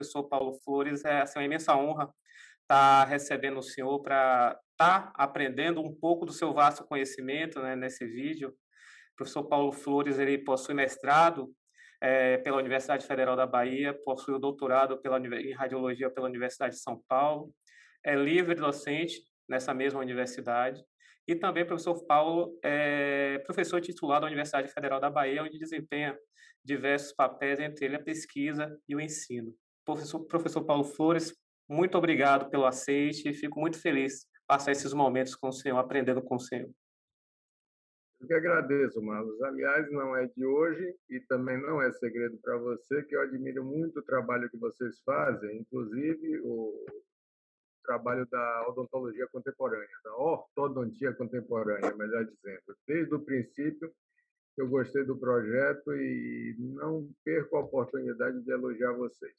professor Paulo Flores. É assim, uma imensa honra estar recebendo o senhor para estar aprendendo um pouco do seu vasto conhecimento, né, nesse vídeo. O professor Paulo Flores, ele possui mestrado pela Universidade Federal da Bahia, possui o doutorado em radiologia pela Universidade de São Paulo, é livre docente nessa mesma universidade, e também o professor Paulo é professor titular da Universidade Federal da Bahia, onde desempenha diversos papéis, entre eles a pesquisa e o ensino. Professor Paulo Flores, muito obrigado pelo aceite e fico muito feliz de passar esses momentos com o senhor, aprendendo com o senhor. Eu que agradeço, Marlos. Aliás, não é de hoje e também não é segredo para você que eu admiro muito o trabalho que vocês fazem, inclusive o trabalho da odontologia contemporânea, da ortodontia contemporânea, melhor dizendo. Desde o princípio, eu gostei do projeto e não perco a oportunidade de elogiar vocês.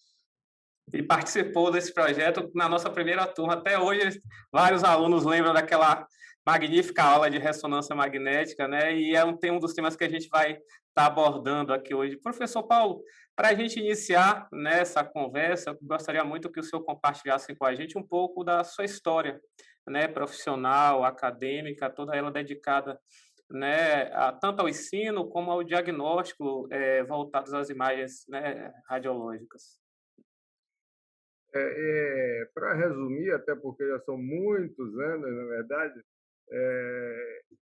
E participou desse projeto na nossa primeira turma. Até hoje, vários alunos lembram daquela magnífica aula de ressonância magnética, né? E um dos temas que a gente vai estar abordando aqui hoje. Professor Paulo, para a gente iniciar nessa conversa, eu gostaria muito que o senhor compartilhasse com a gente um pouco da sua história, né, profissional, acadêmica, toda ela dedicada, né, tanto ao ensino como ao diagnóstico voltados às imagens, né, radiológicas. Para resumir, até porque já são muitos anos, na verdade,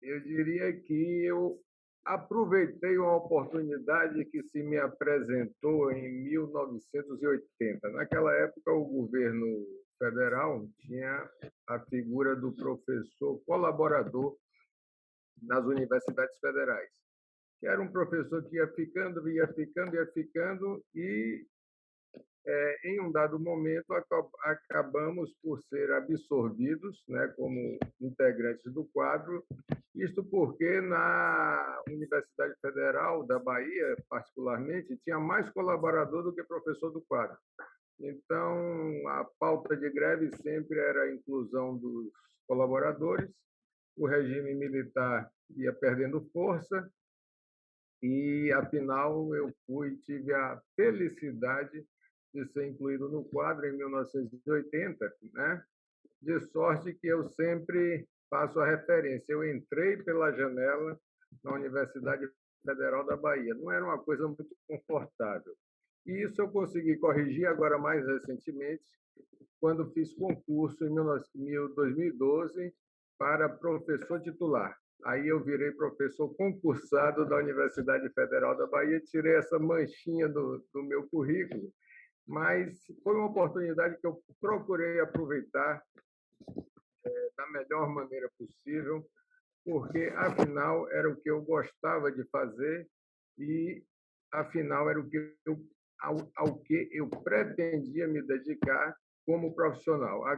eu diria que eu aproveitei uma oportunidade que se me apresentou em 1980. Naquela época, o governo federal tinha a figura do professor colaborador nas universidades federais, que era um professor que ia ficando, e em um dado momento, acabamos por ser absorvidos, né, como integrantes do quadro, isto porque na Universidade Federal da Bahia, particularmente, tinha mais colaborador do que professor do quadro. Então, a pauta de greve sempre era a inclusão dos colaboradores, o regime militar ia perdendo força, e, afinal, tive a felicidade de ser incluído no quadro em 1980, né? De sorte que eu sempre faço a referência. Eu entrei pela janela na Universidade Federal da Bahia. Não era uma coisa muito confortável. E isso eu consegui corrigir agora mais recentemente, quando fiz concurso em 2012 para professor titular. Aí eu virei professor concursado da Universidade Federal da Bahia, tirei essa manchinha do meu currículo, mas foi uma oportunidade que eu procurei aproveitar da melhor maneira possível, porque, afinal, era o que eu gostava de fazer e, afinal, era ao que eu pretendia me dedicar como profissional. A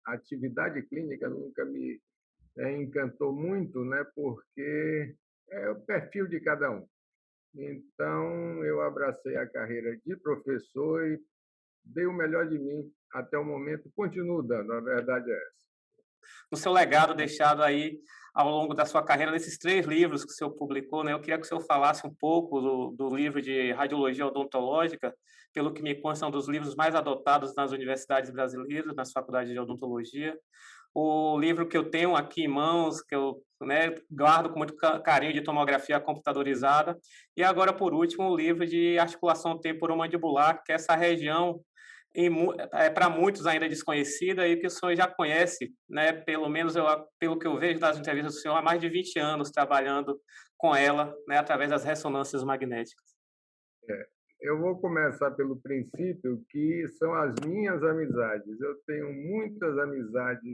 atividade clínica nunca me encantou muito, né, porque é o perfil de cada um. Então, eu abracei a carreira de professor e dei o melhor de mim até o momento, continuo dando, a verdade é essa. No seu legado deixado aí ao longo da sua carreira, nesses 3 livros que o senhor publicou, né? Eu queria que o senhor falasse um pouco do livro de Radiologia Odontológica, pelo que me consta, é um dos livros mais adotados nas universidades brasileiras, nas faculdades de odontologia. O livro que eu tenho aqui em mãos, que eu, né, guardo com muito carinho, de tomografia computadorizada. E agora, por último, o livro de articulação temporomandibular, que é essa região para muitos ainda desconhecida e que o senhor já conhece, né? Pelo menos pelo que eu vejo das entrevistas do senhor, há mais de 20 anos trabalhando com ela, né, através das ressonâncias magnéticas. Eu vou começar pelo princípio, que são as minhas amizades. Eu tenho muitas amizades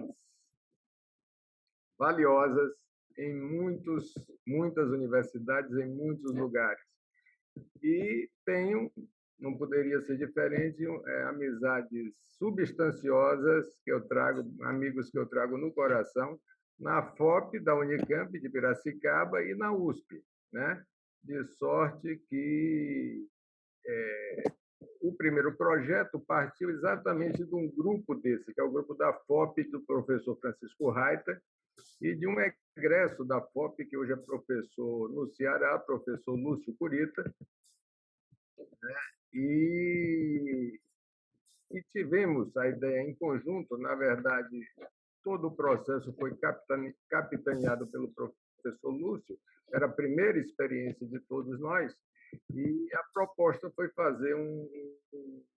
valiosas em muitas universidades, em muitos lugares. E tenho, não poderia ser diferente, amizades substanciosas que eu trago, amigos que eu trago no coração, na FOP da Unicamp de Piracicaba e na USP, né? De sorte que o primeiro projeto partiu exatamente de um grupo desse, que é o grupo da FOP do professor Francisco Reiter, e de um egresso da FOP, que hoje é professor no Ceará, professor Lúcio Curita, e, e tivemos a ideia em conjunto. Na verdade, todo o processo foi capitaneado pelo professor Lúcio, era a primeira experiência de todos nós, e a proposta foi fazer um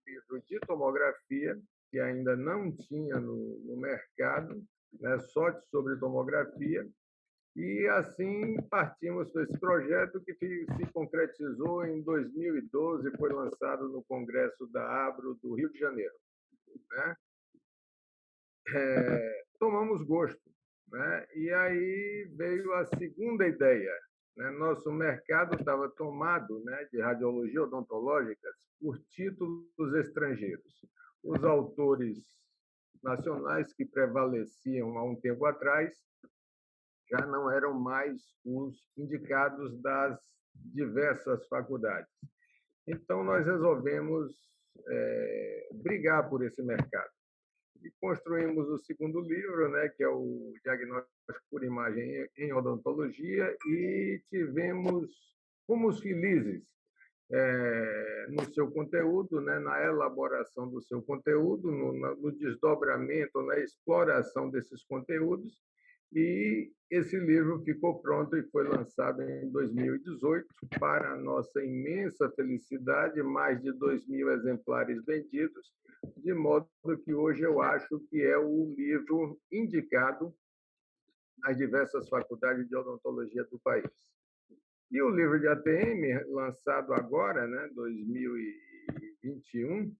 livro de tomografia, que ainda não tinha no mercado, né, só sobre tomografia, e assim partimos para esse projeto que se concretizou em 2012, foi lançado no Congresso da Abro do Rio de Janeiro. Né? Tomamos gosto, né? E aí veio a segunda ideia. Né? Nosso mercado estava tomado, né, de radiologia odontológica por títulos estrangeiros. Os autores nacionais que prevaleciam há um tempo atrás já não eram mais os indicados das diversas faculdades. Então, nós resolvemos brigar por esse mercado. E construímos o segundo livro, né, que é o Diagnóstico por Imagem em Odontologia, e fomos felizes no seu conteúdo, né, na elaboração do seu conteúdo, no desdobramento, na exploração desses conteúdos, e esse livro ficou pronto e foi lançado em 2018, para a nossa imensa felicidade, mais de 2.000 exemplares vendidos, de modo que hoje eu acho que é o livro indicado nas diversas faculdades de odontologia do país. E o livro de ATM, lançado agora, né, 2021,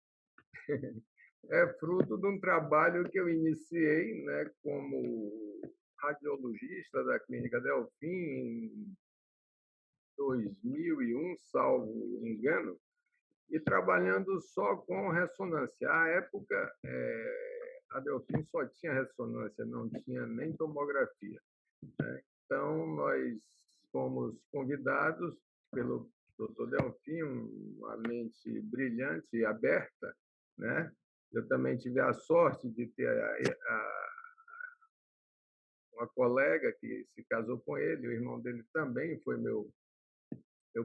é fruto de um trabalho que eu iniciei, né, como radiologista da Clínica Delfim em 2001, salvo engano, e trabalhando só com ressonância. À época, a Delfim só tinha ressonância, não tinha nem tomografia. Né? Então, nós fomos convidados pelo Dr. Delfim, uma mente brilhante e aberta, né? Eu também tive a sorte de ter uma colega que se casou com ele, o irmão dele também foi meu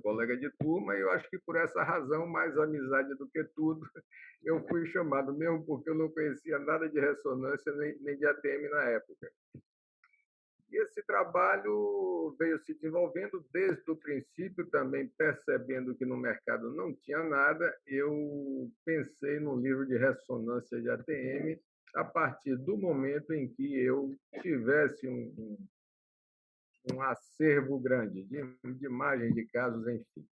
colega de turma, e eu acho que por essa razão, mais amizade do que tudo, eu fui chamado, mesmo porque eu não conhecia nada de ressonância nem de ATM na época. E esse trabalho veio se desenvolvendo desde o princípio, também percebendo que no mercado não tinha nada, eu pensei no livro de ressonância de ATM a partir do momento em que eu tivesse um acervo grande de imagens de casos, enfim.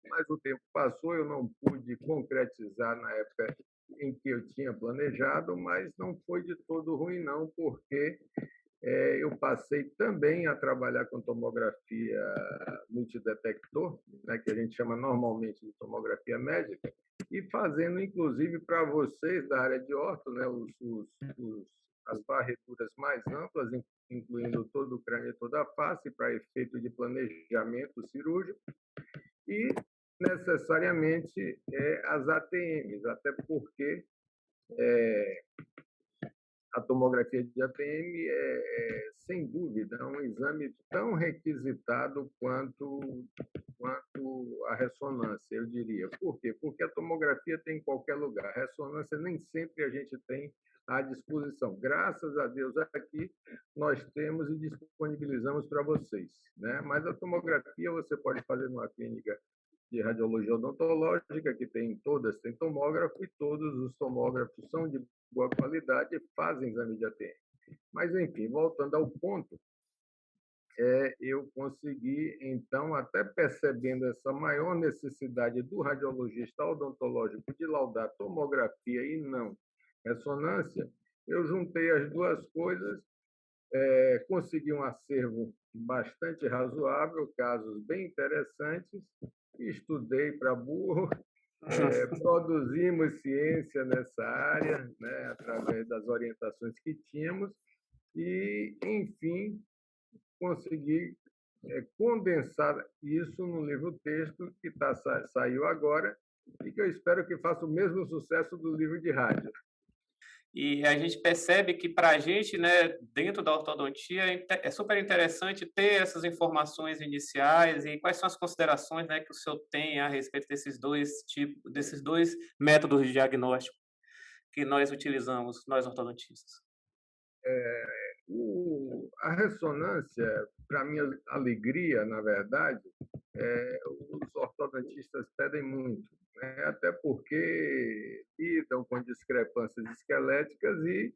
Mas o tempo passou, eu não pude concretizar na época em que eu tinha planejado, mas não foi de todo ruim, não, porque eu passei também a trabalhar com tomografia multidetector, né, que a gente chama normalmente de tomografia médica, e fazendo, inclusive, para vocês da área de orto, né, as varreduras mais amplas, incluindo todo o crânio e toda a face, para efeito de planejamento cirúrgico, e necessariamente as ATMs, até porque a tomografia de ATM sem dúvida, um exame tão requisitado quanto a ressonância, eu diria. Por quê? Porque a tomografia tem em qualquer lugar. A ressonância nem sempre a gente tem à disposição. Graças a Deus, aqui nós temos e disponibilizamos para vocês. Né? Mas a tomografia você pode fazer numa clínica de radiologia odontológica, que todas têm tomógrafo, e todos os tomógrafos são de boa qualidade e fazem exame de ATM. Mas, enfim, voltando ao ponto, eu consegui, então, até percebendo essa maior necessidade do radiologista odontológico de laudar tomografia e não ressonância, eu juntei as duas coisas, consegui um acervo bastante razoável, casos bem interessantes, estudei para burro, produzimos ciência nessa área, né, através das orientações que tínhamos, e, enfim, consegui condensar isso no livro-texto que saiu agora, e que eu espero que faça o mesmo sucesso do livro de rádio. E a gente percebe que para a gente, né, dentro da ortodontia, é super interessante ter essas informações iniciais e quais são as considerações, né, que o senhor tem a respeito desses dois métodos de diagnóstico que nós utilizamos, nós ortodontistas. A ressonância, para minha alegria, na verdade, os ortodontistas pedem muito, né? Até porque lidam com discrepâncias esqueléticas e,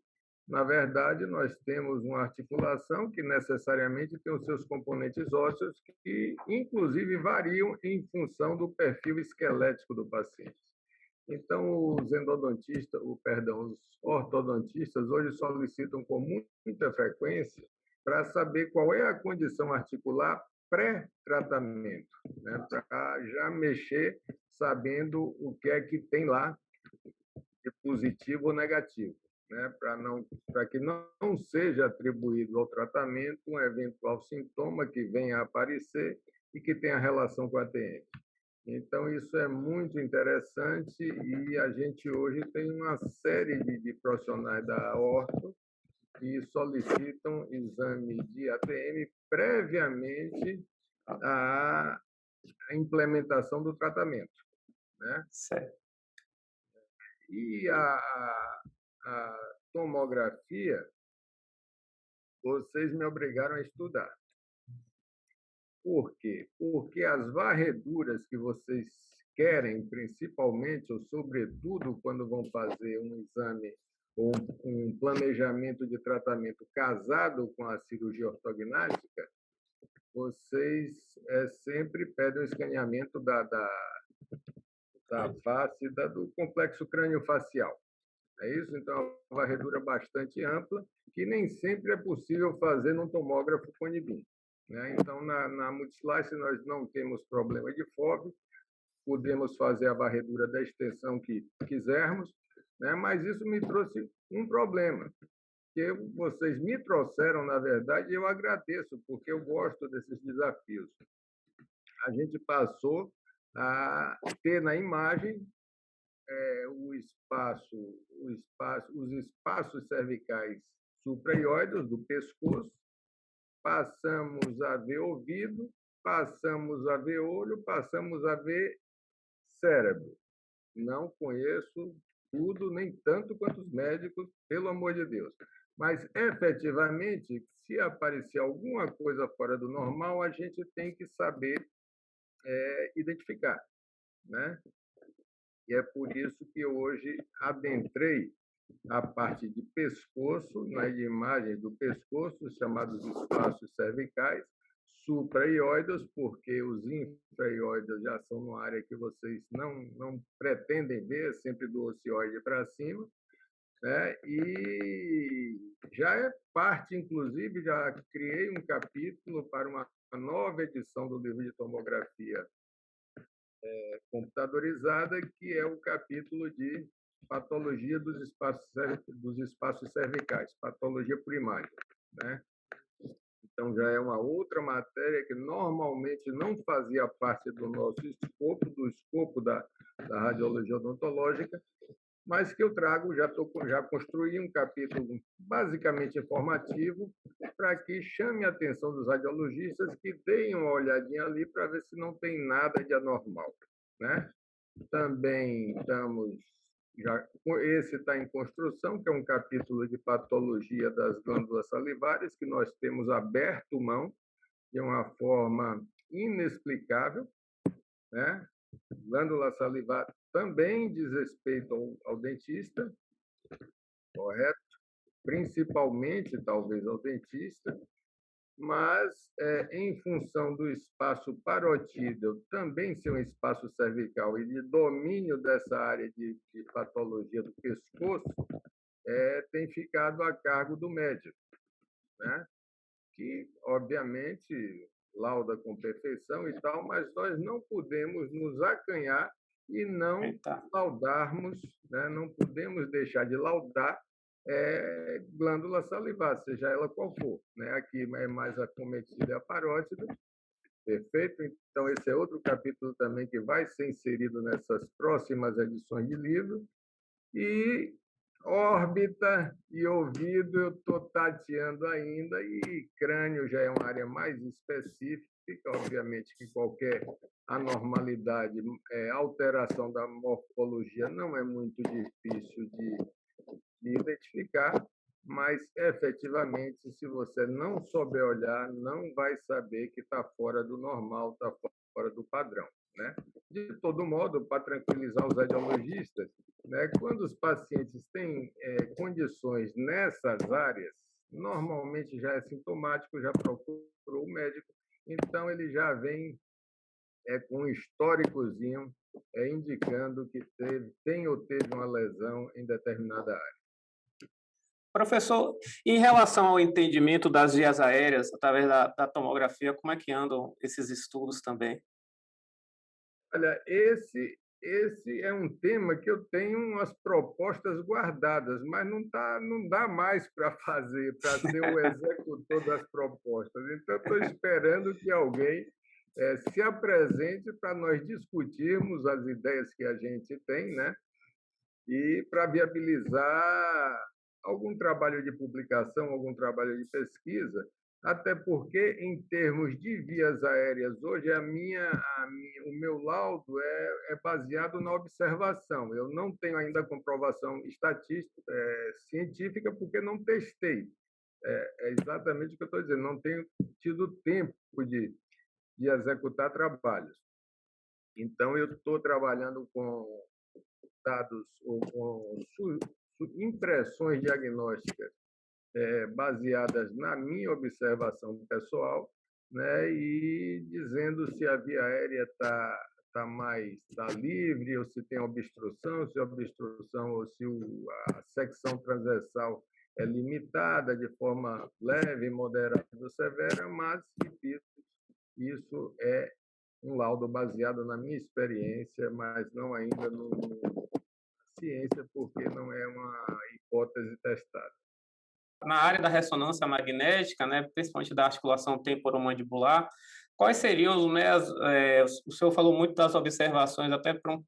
na verdade, nós temos uma articulação que necessariamente tem os seus componentes ósseos que, inclusive, variam em função do perfil esquelético do paciente. Então, os endodontistas, os ortodontistas hoje solicitam com muita frequência para saber qual é a condição articular pré-tratamento, né? Para já mexer sabendo o que é que tem lá de positivo ou negativo, né? Para que não seja atribuído ao tratamento um eventual sintoma que venha a aparecer e que tenha relação com a TM. Então, isso é muito interessante e a gente hoje tem uma série de profissionais da orto que solicitam exame de ATM previamente à implementação do tratamento, né? Certo. E a tomografia, vocês me obrigaram a estudar. Por quê? Porque as varreduras que vocês querem, principalmente ou sobretudo quando vão fazer um exame ou um planejamento de tratamento casado com a cirurgia ortognática, vocês sempre pedem o escaneamento da face, do complexo crânio-facial. É isso? Então, é uma varredura bastante ampla, que nem sempre é possível fazer num tomógrafo Conibin, né? Então, na Multislice, nós não temos problema de FOB, podemos fazer a varredura da extensão que quisermos, né? Mas isso me trouxe um problema, que vocês me trouxeram, na verdade, e eu agradeço, porque eu gosto desses desafios. A gente passou a ter na imagem os espaços cervicais supraioides do pescoço, passamos a ver ouvido, passamos a ver olho, passamos a ver cérebro. Não conheço tudo, nem tanto quanto os médicos, pelo amor de Deus. Mas, efetivamente, se aparecer alguma coisa fora do normal, a gente tem que saber identificar, né? E é por isso que hoje adentrei a parte de pescoço, nas imagens do pescoço, chamados espaços cervicais, supraioides, porque os infraioides já são uma área que vocês não pretendem ver, sempre do ocioide para cima, né? E já é parte, inclusive, já criei um capítulo para uma nova edição do livro de tomografia computadorizada, que é o capítulo de patologia dos espaços cervicais, patologia por imagem, né? Então, já é uma outra matéria que normalmente não fazia parte do nosso escopo, do escopo da radiologia odontológica, mas que eu trago, já construí um capítulo basicamente informativo para que chame a atenção dos radiologistas que deem uma olhadinha ali para ver se não tem nada de anormal, né? Também esse está em construção, que é um capítulo de patologia das glândulas salivares, que nós temos aberto mão de uma forma inexplicável, né? Glândula salivar também diz respeito ao dentista, correto? Principalmente, talvez, ao dentista, mas em função do espaço parotídeo também ser um espaço cervical e de domínio dessa área de patologia do pescoço, tem ficado a cargo do médico, né? Que, obviamente, lauda com perfeição e tal, mas nós não podemos nos acanhar e não laudarmos, né? Não podemos deixar de laudar glândula salivar, seja ela qual for, né? Aqui é mais acometida a parótida, perfeito? Então, esse é outro capítulo também que vai ser inserido nessas próximas edições de livro. E órbita e ouvido eu estou tateando ainda, e crânio já é uma área mais específica, obviamente que qualquer anormalidade, alteração da morfologia não é muito difícil de identificar, mas efetivamente, se você não souber olhar, não vai saber que está fora do normal, está fora do padrão, né? De todo modo, para tranquilizar os radiologistas, né, quando os pacientes têm condições nessas áreas, normalmente já é sintomático, já procurou o médico, então ele já vem com um históricozinho indicando que tem ou teve uma lesão em determinada área. Professor, em relação ao entendimento das vias aéreas através da tomografia, como é que andam esses estudos também? Olha, esse é um tema que eu tenho umas propostas guardadas, mas não dá mais para fazer, para ser o executor das propostas. Então, estou esperando que alguém se apresente para nós discutirmos as ideias que a gente tem, né? E para viabilizar algum trabalho de publicação, algum trabalho de pesquisa, até porque, em termos de vias aéreas, hoje o meu laudo é baseado na observação. Eu não tenho ainda comprovação estatística, científica, porque não testei. É exatamente o que eu estou dizendo, não tenho tido tempo de executar trabalhos. Então, eu estou trabalhando com dados ou com impressões diagnósticas baseadas na minha observação pessoal, né, e dizendo se a via aérea está livre, ou se tem obstrução, se a obstrução ou se a secção transversal é limitada de forma leve, moderada ou severa, mas, repito, isso é um laudo baseado na minha experiência, mas não ainda no ciência, porque não é uma hipótese testada. Na área da ressonância magnética, né, principalmente da articulação temporomandibular, quais seriam os meios, o senhor falou muito das observações até para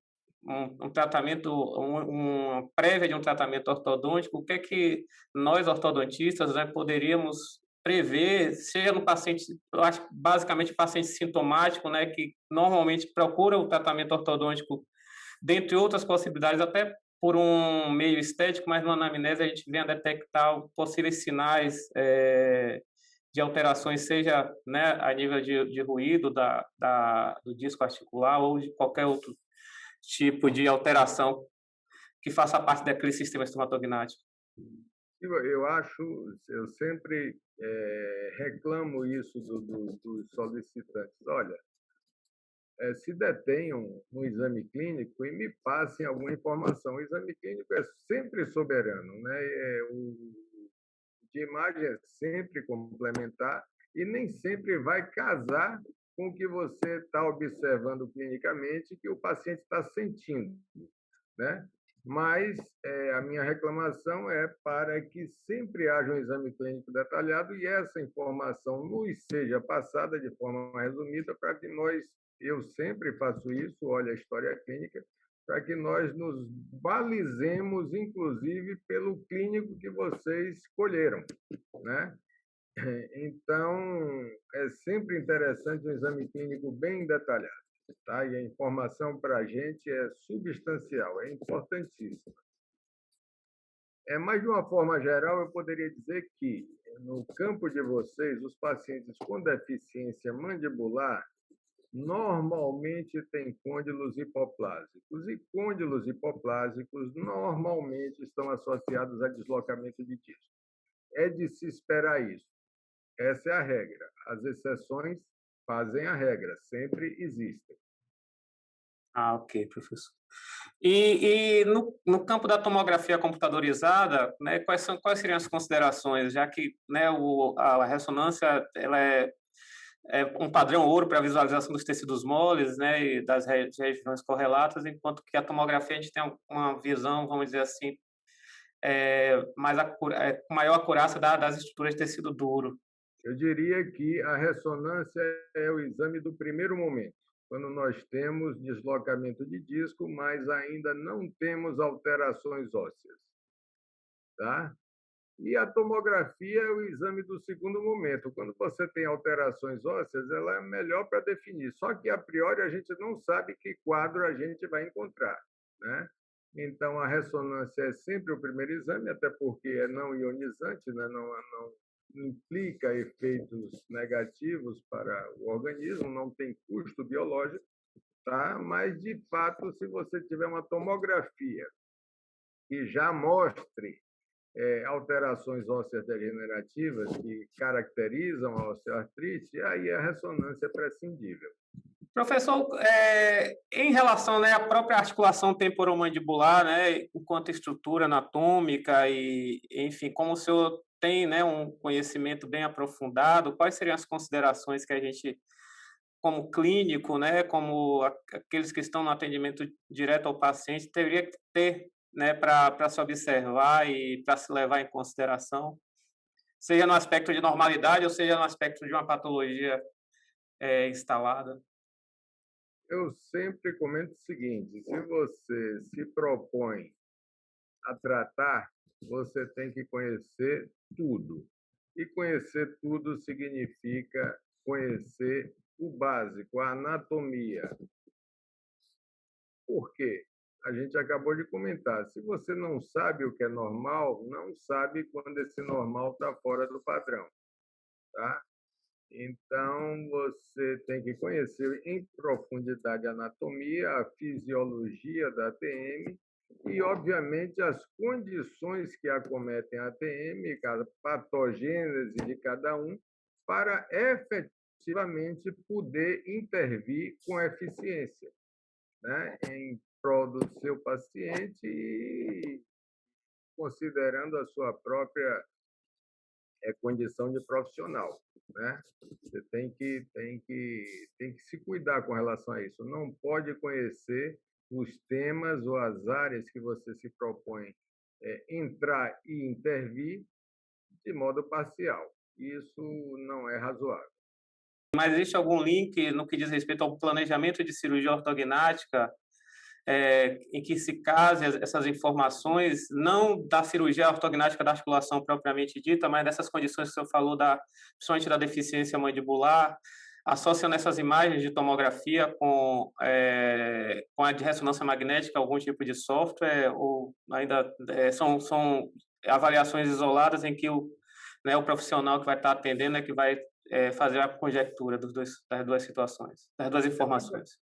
um tratamento, uma prévia de um tratamento ortodôntico, o que é que nós ortodontistas, né, poderíamos prever, seja no paciente, eu acho que basicamente paciente sintomático, né, que normalmente procura o tratamento ortodôntico, dentre outras possibilidades, até por um meio estético, mas na anamnese a gente vem a detectar possíveis sinais de alterações, seja, né, a nível de ruído do disco articular ou de qualquer outro tipo de alteração que faça parte daquele sistema estomatognático. Eu sempre reclamo isso dos solicitantes. Olha, se detenham no exame clínico e me passem alguma informação. O exame clínico é sempre soberano, né? O de imagem é sempre complementar e nem sempre vai casar com o que você está observando clinicamente, que o paciente está sentindo, né? Mas a minha reclamação é para que sempre haja um exame clínico detalhado e essa informação nos seja passada de forma resumida para que eu sempre faço isso, olha a história clínica, para que nós nos balizemos, inclusive, pelo clínico que vocês escolheram, né? Então, é sempre interessante um exame clínico bem detalhado, tá? E a informação para a gente é substancial, é importantíssima. Mas, de uma forma geral, eu poderia dizer que, no campo de vocês, os pacientes com deficiência mandibular normalmente têm côndilos hipoplásicos. E côndilos hipoplásicos normalmente estão associados a deslocamento de disco. É de se esperar isso. Essa é a regra. As exceções fazem a regra, sempre existem. Ah, ok, professor. E no campo da tomografia computadorizada, né, quais seriam as considerações, já que, né, a ressonância ela é um padrão ouro para a visualização dos tecidos moles, né, e das regiões correlatas, enquanto que a tomografia a gente tem uma visão, vamos dizer assim, com maior acurácia das estruturas de tecido duro. Eu diria que a ressonância é o exame do primeiro momento, quando nós temos deslocamento de disco, mas ainda não temos alterações ósseas. tá? E a tomografia é o exame do segundo momento. Quando você tem alterações ósseas, ela é melhor para definir. Só que, a priori, a gente não sabe que quadro a gente vai encontrar, né? Então, a ressonância é sempre o primeiro exame, até porque é não ionizante, né? Não implica efeitos negativos para o organismo, não tem custo biológico, tá? Mas, de fato, se você tiver uma tomografia que já mostre alterações ósseas degenerativas que caracterizam a osteoartrite, aí a ressonância é prescindível. Professor, em relação, né, à própria articulação temporomandibular, né, enquanto estrutura anatômica e, enfim, como o senhor tem, né, um conhecimento bem aprofundado, quais seriam as considerações que a gente, como clínico, né, como aqueles que estão no atendimento direto ao paciente, teria que ter, né, para se observar e para se levar em consideração, seja no aspecto de normalidade ou seja no aspecto de uma patologia instalada? Eu sempre comento o seguinte: se você se propõe a tratar, você tem que conhecer tudo. E conhecer tudo significa conhecer o básico, a anatomia. Por quê? A gente acabou de comentar. Se você não sabe o que é normal, não sabe quando esse normal está fora do padrão, tá? Então, você tem que conhecer em profundidade a anatomia, a fisiologia da ATM e, obviamente, as condições que acometem a ATM, a patogênese de cada um, para efetivamente poder intervir com eficiência, né, em prol do seu paciente e considerando a sua própria condição de profissional, né? Você tem que se cuidar com relação a isso. Não pode conhecer os temas ou as áreas que você se propõe entrar e intervir de modo parcial. Isso não é razoável. Mas existe algum link no que diz respeito ao planejamento de cirurgia ortognática, em que se case essas informações, não da cirurgia ortognática da articulação propriamente dita, mas dessas condições que o senhor falou, principalmente da deficiência mandibular, associam essas imagens de tomografia com a de ressonância magnética, algum tipo de software, ou ainda são avaliações isoladas em que o profissional que vai estar atendendo é que vai fazer a conjectura das duas situações, das duas informações?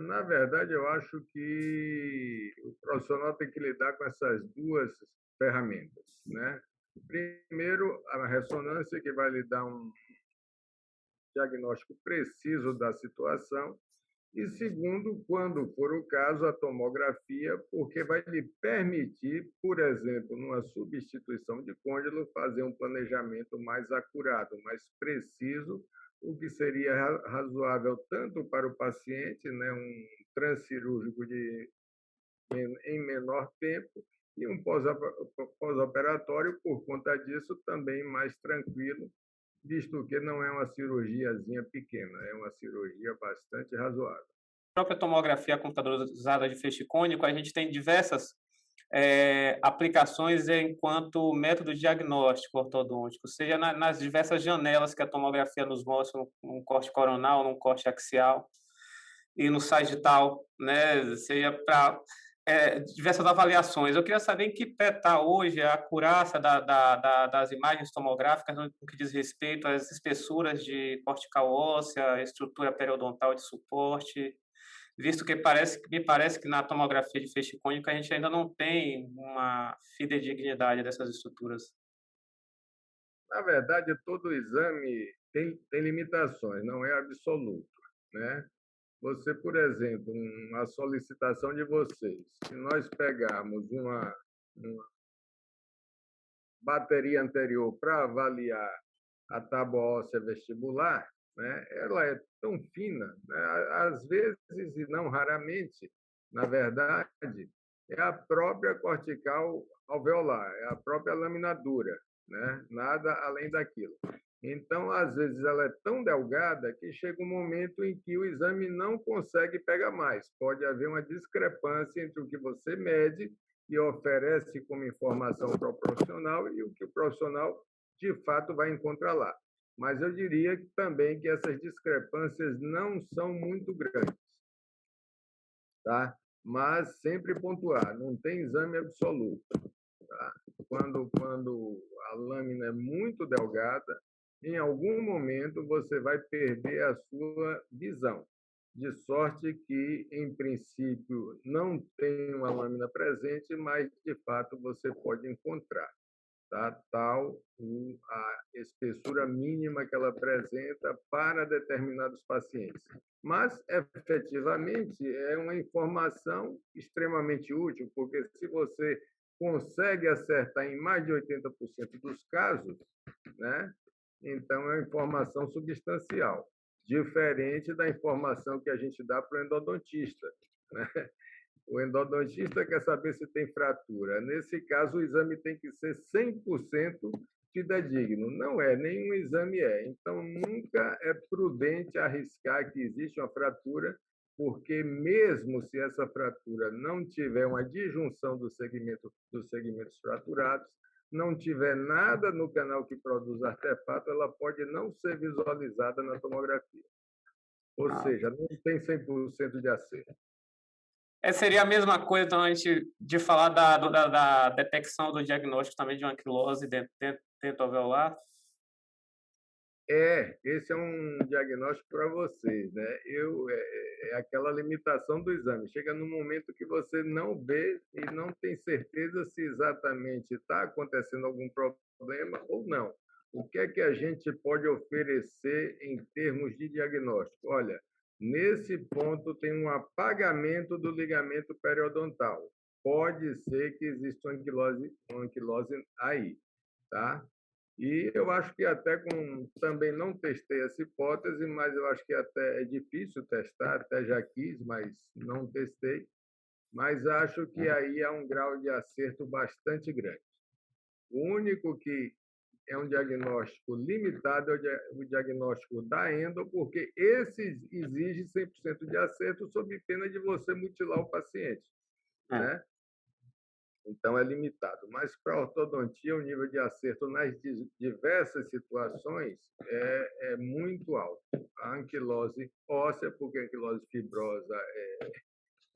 Na verdade, eu acho que o profissional tem que lidar com essas duas ferramentas, né? Primeiro, a ressonância, que vai lhe dar um diagnóstico preciso da situação, e segundo, quando for o caso, a tomografia, porque vai lhe permitir, por exemplo, numa substituição de côndilo, fazer um planejamento mais acurado, mais preciso, o que seria razoável tanto para o paciente, né, um transcirúrgico em menor tempo, e um pós-operatório, por conta disso, também mais tranquilo, visto que não é uma cirurgiazinha pequena, é uma cirurgia bastante razoável. A própria tomografia computadorizada de feixe cônico, a gente tem diversas aplicações enquanto método diagnóstico ortodôntico, seja nas diversas janelas que a tomografia nos mostra, num corte coronal, num corte axial e no sagital, né, seja para diversas avaliações. Eu queria saber em que pé está hoje a acurácia das imagens tomográficas no que diz respeito às espessuras de cortical óssea, estrutura periodontal de suporte, visto que me parece que na tomografia de feixe cônico a gente ainda não tem uma fidedignidade dessas estruturas. Na verdade, todo exame tem limitações, não é absoluto, né? Você, por exemplo, uma solicitação de vocês, se nós pegarmos uma bateria anterior para avaliar a tábua óssea vestibular, né, ela é tão fina, né, às vezes, e não raramente, na verdade, é a própria cortical alveolar, é a própria laminadura, né, nada além daquilo. Então, às vezes, ela é tão delgada que chega um momento em que o exame não consegue pegar mais. Pode haver uma discrepância entre o que você mede que oferece como informação para o profissional e o que o profissional, de fato, vai encontrar lá. Mas eu diria também que essas discrepâncias não são muito grandes, tá? Mas sempre pontuar, não tem exame absoluto. Tá? Quando a lâmina é muito delgada, em algum momento você vai perder a sua visão. De sorte que, em princípio, não tem uma lâmina presente, mas, de fato, você pode encontrar. Tá? Tal a espessura mínima que ela apresenta para determinados pacientes. Mas, efetivamente, é uma informação extremamente útil, porque se você consegue acertar em mais de 80% dos casos, né? Então é uma informação substancial, diferente da informação que a gente dá para o endodontista, né? O endodontista quer saber se tem fratura. Nesse caso, o exame tem que ser 100% fidedigno. Não é, nenhum exame é. Então, nunca é prudente arriscar que existe uma fratura, porque mesmo se essa fratura não tiver uma disjunção dos segmentos fraturados, não tiver nada no canal que produz artefato, ela pode não ser visualizada na tomografia. Ou seja, não tem 100% de acerto. Seria a mesma coisa, então, a gente, de falar da detecção do diagnóstico também de uma anquilose dentro alveolar? Esse é um diagnóstico para vocês, né? É aquela limitação do exame. Chega num momento que você não vê e não tem certeza se exatamente está acontecendo algum problema ou não. O que é que a gente pode oferecer em termos de diagnóstico? Olha, nesse ponto tem um apagamento do ligamento periodontal. Pode ser que exista uma anquilose aí, tá? E eu acho que até também não testei essa hipótese, mas eu acho que até é difícil testar, até já quis, mas não testei. Mas acho que aí há um grau de acerto bastante grande. O único que é um diagnóstico limitado é o diagnóstico da endo, porque esse exige 100% de acerto sob pena de você mutilar o paciente, né? Então, é limitado. Mas, para a ortodontia, o nível de acerto nas diversas situações é muito alto. A anquilose óssea, porque a anquilose fibrosa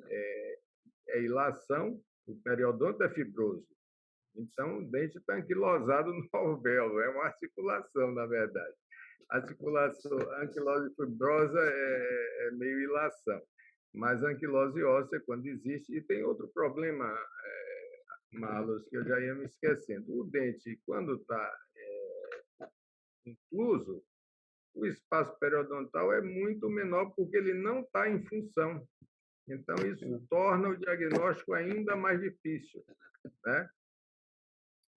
é ilação, o periodonto é fibroso. Então, o dente está anquilosado no alvéolo, é uma articulação, na verdade. A anquilose fibrosa é meio ilação, mas a anquilose óssea, quando existe, e tem outro problema, Marlos, que eu já ia me esquecendo. O dente, quando está incluso, o espaço periodontal é muito menor porque ele não está em função. Então, isso torna o diagnóstico ainda mais difícil, né?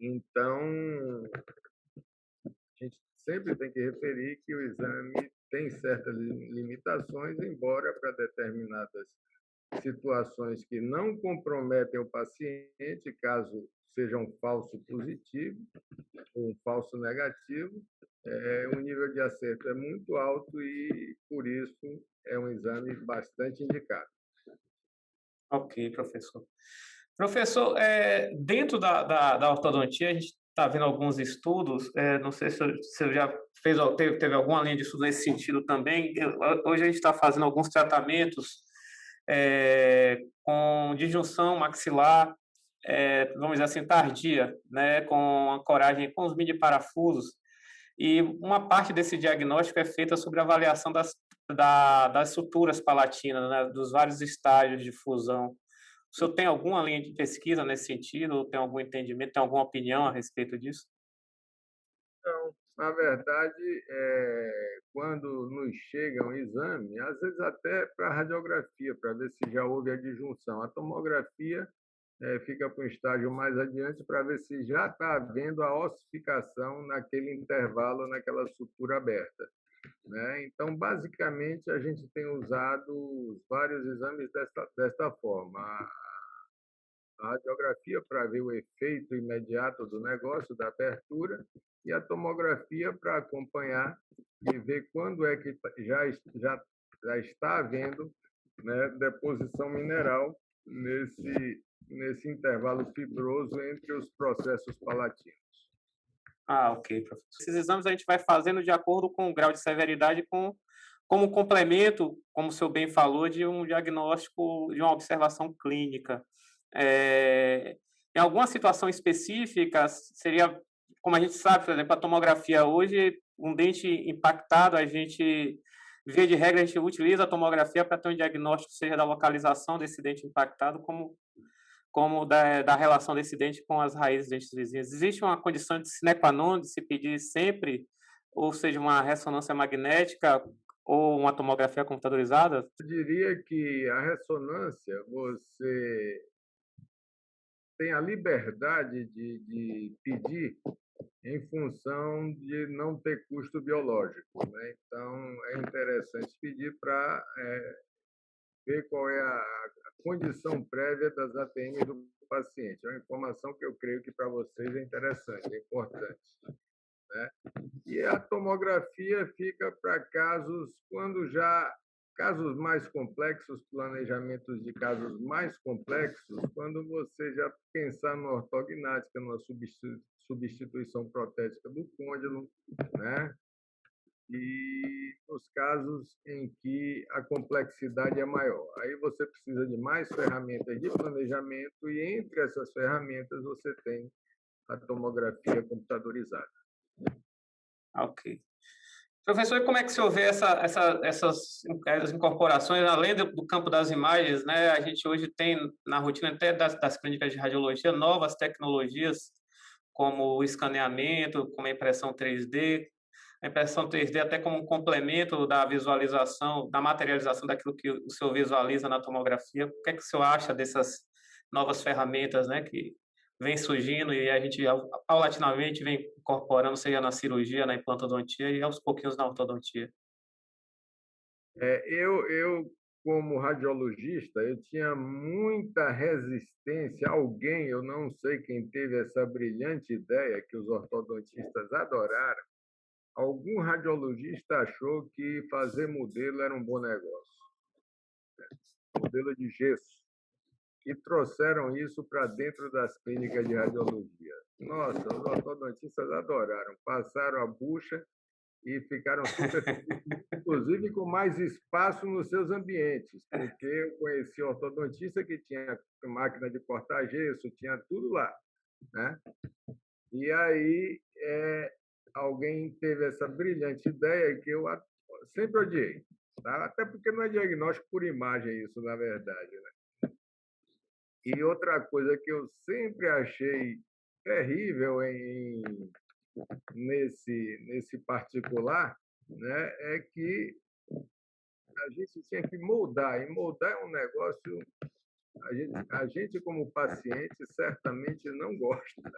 Então, a gente sempre tem que referir que o exame tem certas limitações, embora para determinadas situações que não comprometem o paciente, caso seja um falso positivo ou um falso negativo, o nível de acerto é muito alto e, por isso, é um exame bastante indicado. Ok, professor. Professor, dentro da ortodontia, a gente está vendo alguns estudos, não sei se você já teve alguma linha de estudo nesse sentido também. Hoje a gente está fazendo alguns tratamentos com disjunção maxilar, vamos dizer assim, tardia, né, com ancoragem com os mini parafusos, e uma parte desse diagnóstico é feita sobre a avaliação das suturas palatinas, né, dos vários estágios de fusão. O senhor tem alguma linha de pesquisa nesse sentido, ou tem algum entendimento, tem alguma opinião a respeito disso? Então, na verdade, quando nos chega um exame, às vezes até para radiografia, para ver se já houve a disjunção. A tomografia fica para um estágio mais adiante para ver se já está havendo a ossificação naquele intervalo, naquela sutura aberta, né? Então, basicamente, a gente tem usado vários exames desta forma. A radiografia para ver o efeito imediato do negócio, da abertura, e a tomografia para acompanhar e ver quando é que já está havendo, né, deposição mineral nesse intervalo fibroso entre os processos palatinos. Ah, ok, professor. Esses exames a gente vai fazendo de acordo com o grau de severidade, como complemento, como o senhor bem falou, de um diagnóstico, de uma observação clínica. Eh, Em alguma situação específica, seria, como a gente sabe, por exemplo, a tomografia hoje, um dente impactado, a gente, via de regra, a gente utiliza a tomografia para ter um diagnóstico, seja da localização desse dente impactado, como da relação desse dente com as raízes dos dentes vizinhos. Existe uma condição de sine qua non de se pedir sempre, ou seja, uma ressonância magnética ou uma tomografia computadorizada? Eu diria que a ressonância, você tem a liberdade de pedir em função de não ter custo biológico, né? Então, é interessante pedir para ver qual é a condição prévia das ATM do paciente. É uma informação que eu creio que para vocês é interessante, é importante, né? E a tomografia fica para casos mais complexos, planejamentos de casos mais complexos, quando você já pensar numa ortognática, numa substituição protética do côndilo, né? E nos casos em que a complexidade é maior. Aí você precisa de mais ferramentas de planejamento e entre essas ferramentas você tem a tomografia computadorizada. Ok. Professor, e como é que o senhor vê essas incorporações, além do campo das imagens, né? A gente hoje tem, na rotina até das clínicas de radiologia, novas tecnologias, como o escaneamento, como a impressão 3D, a impressão 3D até como um complemento da visualização, da materialização daquilo que o senhor visualiza na tomografia. O que é que o senhor acha dessas novas ferramentas, né, que vem surgindo e a gente paulatinamente vem incorporando, seja na cirurgia, na implantodontia e aos pouquinhos na ortodontia? Como radiologista, eu tinha muita resistência. Alguém, eu não sei quem teve essa brilhante ideia, que os ortodontistas adoraram, algum radiologista achou que fazer modelo era um bom negócio, modelo de gesso, e trouxeram isso para dentro das clínicas de radiologia. Nossa, os ortodontistas adoraram, passaram a bucha e ficaram super felizes, inclusive com mais espaço nos seus ambientes, porque eu conheci ortodontista que tinha máquina de cortar gesso, tinha tudo lá, né? E aí alguém teve essa brilhante ideia que eu sempre odiei, tá? Até porque não é diagnóstico por imagem isso, na verdade, né? E outra coisa que eu sempre achei terrível nesse particular, né, é que a gente tinha que moldar, e moldar é um negócio, a gente como paciente certamente não gosta,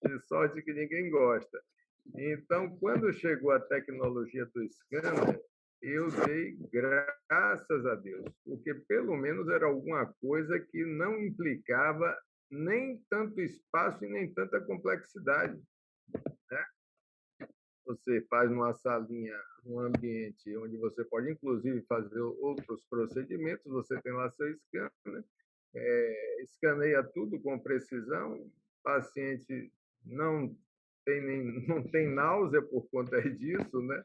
de sorte que ninguém gosta. Então, quando chegou a tecnologia do scanner, eu dei graças a Deus, porque pelo menos era alguma coisa que não implicava nem tanto espaço e nem tanta complexidade, né? Você faz numa salinha, num ambiente onde você pode, inclusive, fazer outros procedimentos, você tem lá seu scanner, escaneia tudo com precisão, o paciente não não tem náusea por conta disso, né?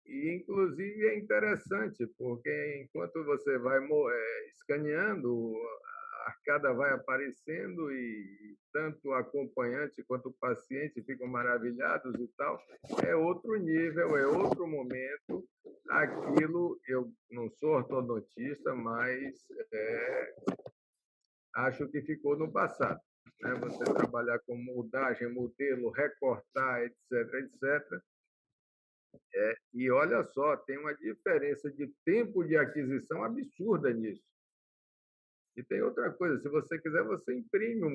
Inclusive, é interessante, porque enquanto você vai escaneando, a arcada vai aparecendo e tanto o acompanhante quanto o paciente ficam maravilhados e tal. É outro nível, é outro momento. Aquilo, eu não sou ortodontista, mas acho que ficou no passado, né? Você trabalhar com moldagem, modelo, recortar, etc., etc. E olha só, tem uma diferença de tempo de aquisição absurda nisso. E tem outra coisa, se você quiser, você imprime o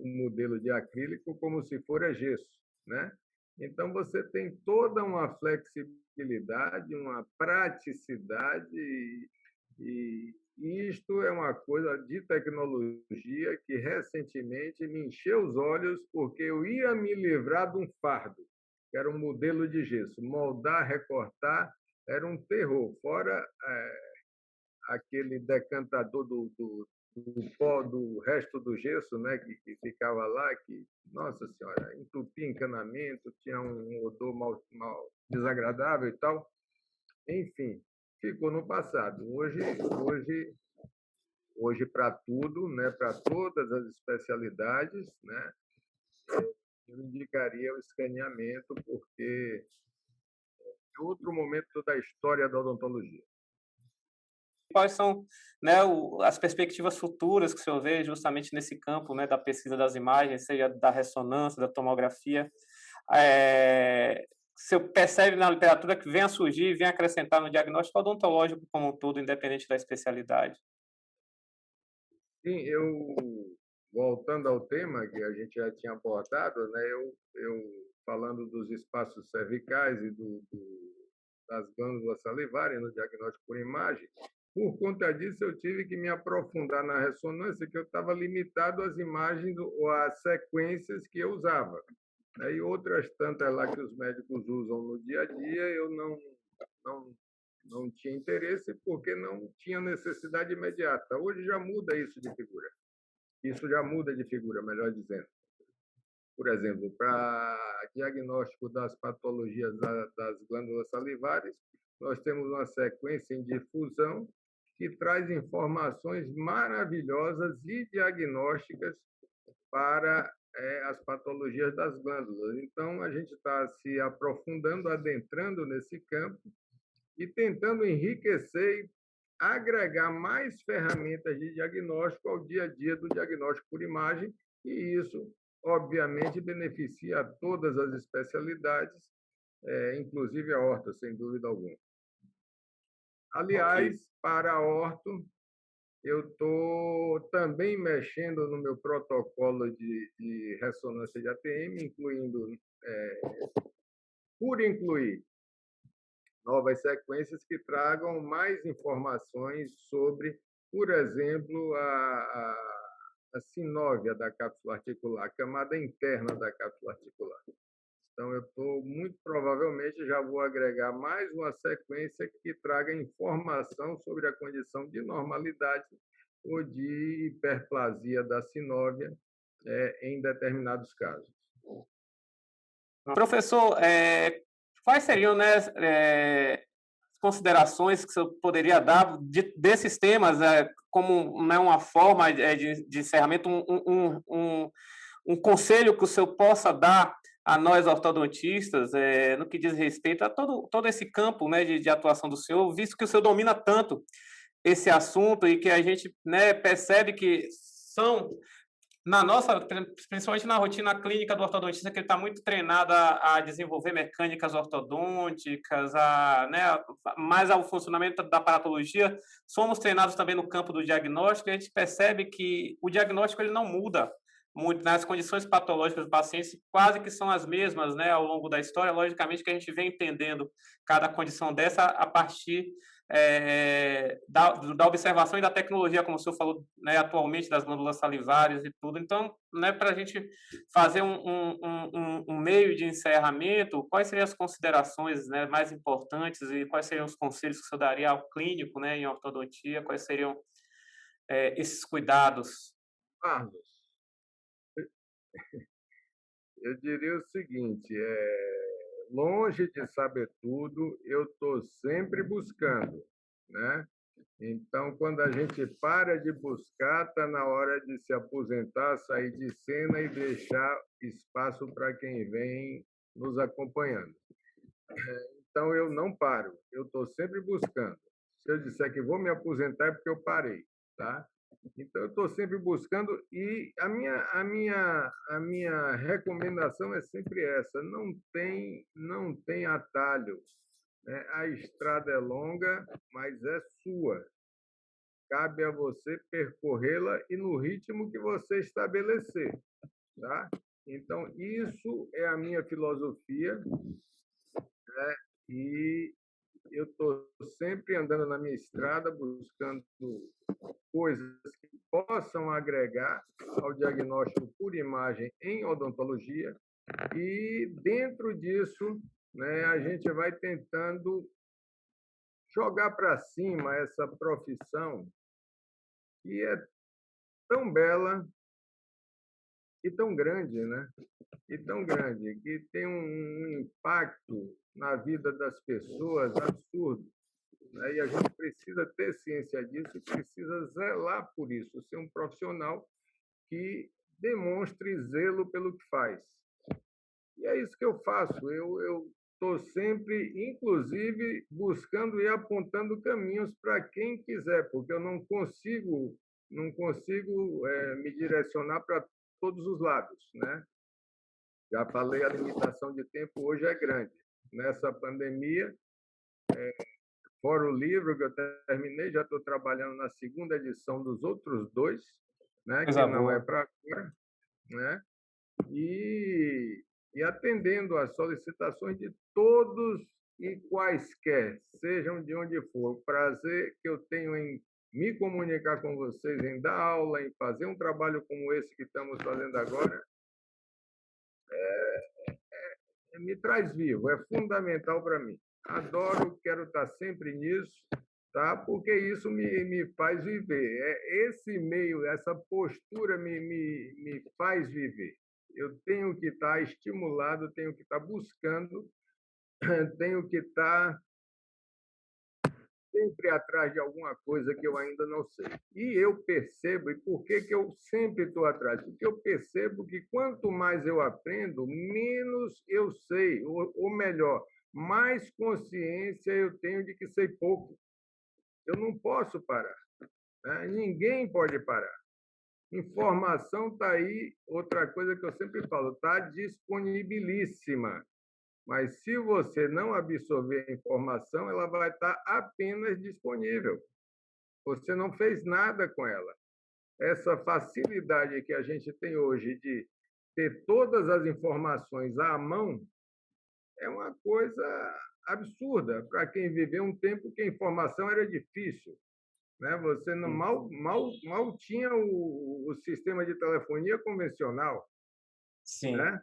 modelo de acrílico como se for gesso, né? Então, você tem toda uma flexibilidade, uma praticidade, e isto é uma coisa de tecnologia que recentemente me encheu os olhos, porque eu ia me livrar de um fardo, que era um modelo de gesso. Moldar, recortar, era um terror. Fora aquele decantador do resto do gesso, né, que ficava lá, que, nossa senhora, entupia encanamento, tinha um odor mal desagradável e tal. Enfim, ficou no passado. Hoje para tudo, né, para todas as especialidades, né, eu indicaria o escaneamento, porque é outro momento da história da odontologia. Quais são, né, as perspectivas futuras que o senhor vê justamente nesse campo, né, da pesquisa das imagens, seja da ressonância, da tomografia? O senhor percebe na literatura que vem a surgir, vem acrescentar no diagnóstico odontológico como um todo, independente da especialidade? Sim, voltando ao tema que a gente já tinha abordado, né, eu falando dos espaços cervicais e das glândulas salivares no diagnóstico por imagem, por conta disso eu tive que me aprofundar na ressonância, que eu estava limitado às imagens ou às sequências que eu usava. E outras tantas lá que os médicos usam no dia a dia, eu não, não tinha interesse porque não tinha necessidade imediata. Hoje já muda isso de figura. Isso já muda de figura, melhor dizendo. Por exemplo, para diagnóstico das patologias das glândulas salivares, nós temos uma sequência em difusão que traz informações maravilhosas e diagnósticas para as patologias das glândulas. Então, a gente está se aprofundando, adentrando nesse campo e tentando enriquecer e agregar mais ferramentas de diagnóstico ao dia a dia do diagnóstico por imagem, e isso, obviamente, beneficia a todas as especialidades, inclusive a orto, sem dúvida alguma. Aliás, Ok. para a orto, eu estou também mexendo no meu protocolo de ressonância de ATM, por incluir novas sequências que tragam mais informações sobre, por exemplo, a sinóvia da cápsula articular, a camada interna da cápsula articular. Então, eu estou, muito provavelmente, já vou agregar mais uma sequência que traga informação sobre a condição de normalidade ou de hiperplasia da sinóvia em determinados casos. Professor, quais seriam, né, considerações que o senhor poderia dar desses temas, como, né, uma forma de encerramento, um conselho que o senhor possa dar a nós ortodontistas, no que diz respeito a todo esse campo, né, de atuação do senhor, visto que o senhor domina tanto esse assunto e que a gente, né, percebe que são na nossa, principalmente na rotina clínica do ortodontista, que ele está muito treinado a desenvolver mecânicas ortodônticas, né, mais ao funcionamento da aparatologia, somos treinados também no campo do diagnóstico, e a gente percebe que o diagnóstico ele não muda muito, nas condições patológicas do paciente quase que são as mesmas, né, ao longo da história. Logicamente que a gente vem entendendo cada condição dessa a partir da observação e da tecnologia, como o senhor falou, né, atualmente, das glândulas salivares e tudo. Então, né, para a gente fazer um meio de encerramento, quais seriam as considerações, né, mais importantes e quais seriam os conselhos que o senhor daria ao clínico, né, em ortodontia? Quais seriam esses cuidados? Carlos, eu diria o seguinte, longe de saber tudo, eu estou sempre buscando, né? Então, quando a gente para de buscar, está na hora de se aposentar, sair de cena e deixar espaço para quem vem nos acompanhando. Então, eu não paro, eu estou sempre buscando. Se eu disser que vou me aposentar, é porque eu parei, tá? Então, eu estou sempre buscando e a minha recomendação é sempre essa: não tem atalho, né? A estrada é longa, mas é sua. Cabe a você percorrê-la e no ritmo que você estabelecer, tá? Então, isso é a minha filosofia, né? E eu estou sempre andando na minha estrada, buscando coisas que possam agregar ao diagnóstico por imagem em odontologia, e dentro disso, né, a gente vai tentando jogar para cima essa profissão que é tão bela e tão grande, né? E tão grande, que tem um impacto na vida das pessoas absurdo. Né? E a gente precisa ter ciência disso e precisa zelar por isso, ser um profissional que demonstre zelo pelo que faz. E é isso que eu faço. Eu estou sempre, inclusive, buscando e apontando caminhos para quem quiser, porque eu não consigo me direcionar para todos os lados, né? Já falei, a limitação de tempo hoje é grande. Nessa pandemia, fora o livro que eu terminei, já estou trabalhando na segunda edição dos outros dois, né? Que Coisa não é boa. para agora, né? E, e atendendo às solicitações de todos e quaisquer, sejam de onde for. O prazer que eu tenho em me comunicar com vocês, em dar aula, em fazer um trabalho como esse que estamos fazendo agora, me traz vivo, é fundamental para mim. Adoro, quero estar sempre nisso, tá? Porque isso me faz viver. Esse meio, essa postura me faz viver. Eu tenho que estar estimulado, tenho que estar buscando, tenho que estar sempre atrás de alguma coisa que eu ainda não sei. E eu percebo, e por que eu sempre estou atrás? Porque eu percebo que quanto mais eu aprendo, menos eu sei, ou melhor, mais consciência eu tenho de que sei pouco. Eu não posso parar, né? Ninguém pode parar. Informação está aí, outra coisa que eu sempre falo, está disponibilíssima. Mas se você não absorver a informação, ela vai estar apenas disponível. Você não fez nada com ela. Essa facilidade que a gente tem hoje de ter todas as informações à mão é uma coisa absurda para quem viveu um tempo que a informação era difícil. Né? Você não, mal tinha o sistema de telefonia convencional. Sim. Né?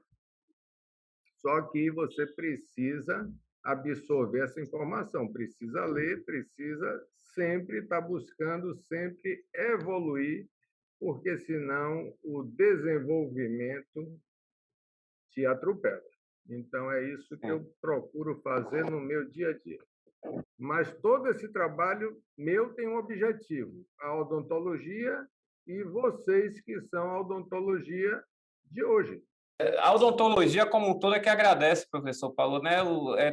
Só que você precisa absorver essa informação, precisa ler, precisa sempre estar buscando, sempre evoluir, porque senão o desenvolvimento te atropela. Então, é isso que eu procuro fazer no meu dia a dia. Mas todo esse trabalho meu tem um objetivo, a odontologia e vocês que são a odontologia de hoje. A odontologia como um todo é que agradece, professor Paulo, né?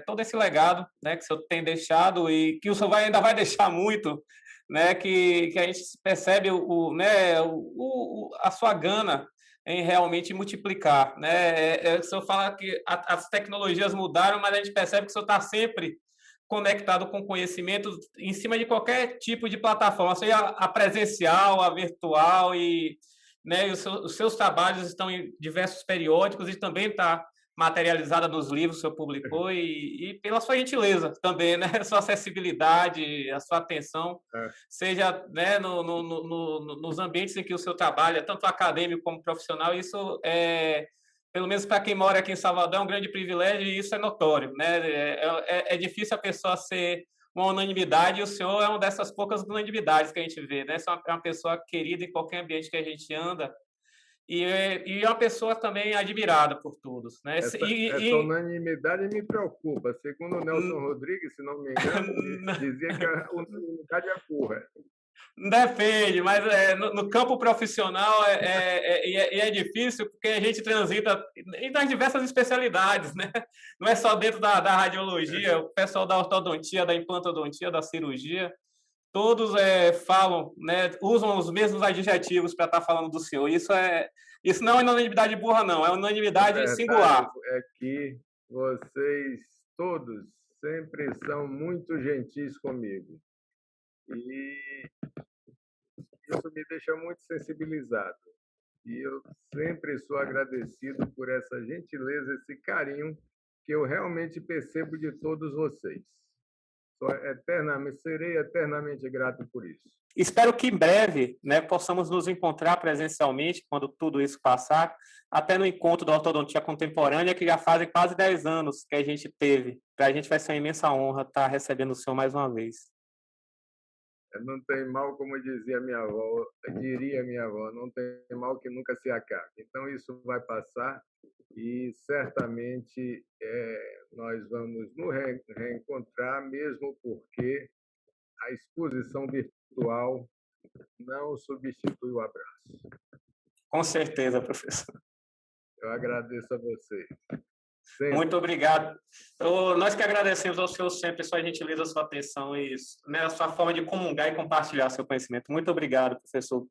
Todo esse legado, né, que o senhor tem deixado e que o senhor ainda vai deixar muito, né? Que a gente percebe a sua gana em realmente multiplicar, né? O senhor fala que as tecnologias mudaram, mas a gente percebe que o senhor está sempre conectado com conhecimento em cima de qualquer tipo de plataforma, seja a presencial, a virtual né, e os seus trabalhos estão em diversos periódicos e também está materializada nos livros que o senhor publicou e pela sua gentileza também, né, a sua acessibilidade, a sua atenção, seja né, nos ambientes em que o senhor trabalha, tanto acadêmico como profissional, isso pelo menos para quem mora aqui em Salvador, é um grande privilégio e isso é notório, né? É difícil a pessoa ser uma unanimidade e o senhor é uma dessas poucas unanimidades que a gente vê, né? Você é uma pessoa querida em qualquer ambiente que a gente anda e é uma pessoa também admirada por todos, né? Essa unanimidade me preocupa. Segundo o Nelson Rodrigues, se não me engano, dizia que a unanimidade é burra. Depende, mas no campo profissional é difícil porque a gente transita nas diversas especialidades, né? Não é só dentro da radiologia, o pessoal da ortodontia, da implantodontia, da cirurgia, todos falam, né? Usam os mesmos adjetivos para estar falando do senhor. Isso não é unanimidade burra, não, é unanimidade singular. É que vocês todos sempre são muito gentis comigo. E isso me deixa muito sensibilizado. E eu sempre sou agradecido por essa gentileza, esse carinho que eu realmente percebo de todos vocês. Serei eternamente grato por isso. Espero que em breve, né, possamos nos encontrar presencialmente, quando tudo isso passar, até no encontro da ortodontia contemporânea, que já fazem quase 10 anos que a gente teve. Para a gente vai ser uma imensa honra estar recebendo o senhor mais uma vez. Não tem mal, como diria minha avó, não tem mal que nunca se acabe. Então, isso vai passar e certamente nós vamos nos reencontrar, mesmo porque a exposição virtual não substitui o abraço. Com certeza, professor. Eu agradeço a você. Sempre. Muito obrigado. Nós que agradecemos ao senhor sempre a sua gentileza, a sua atenção e, né, a sua forma de comungar e compartilhar seu conhecimento. Muito obrigado, professor.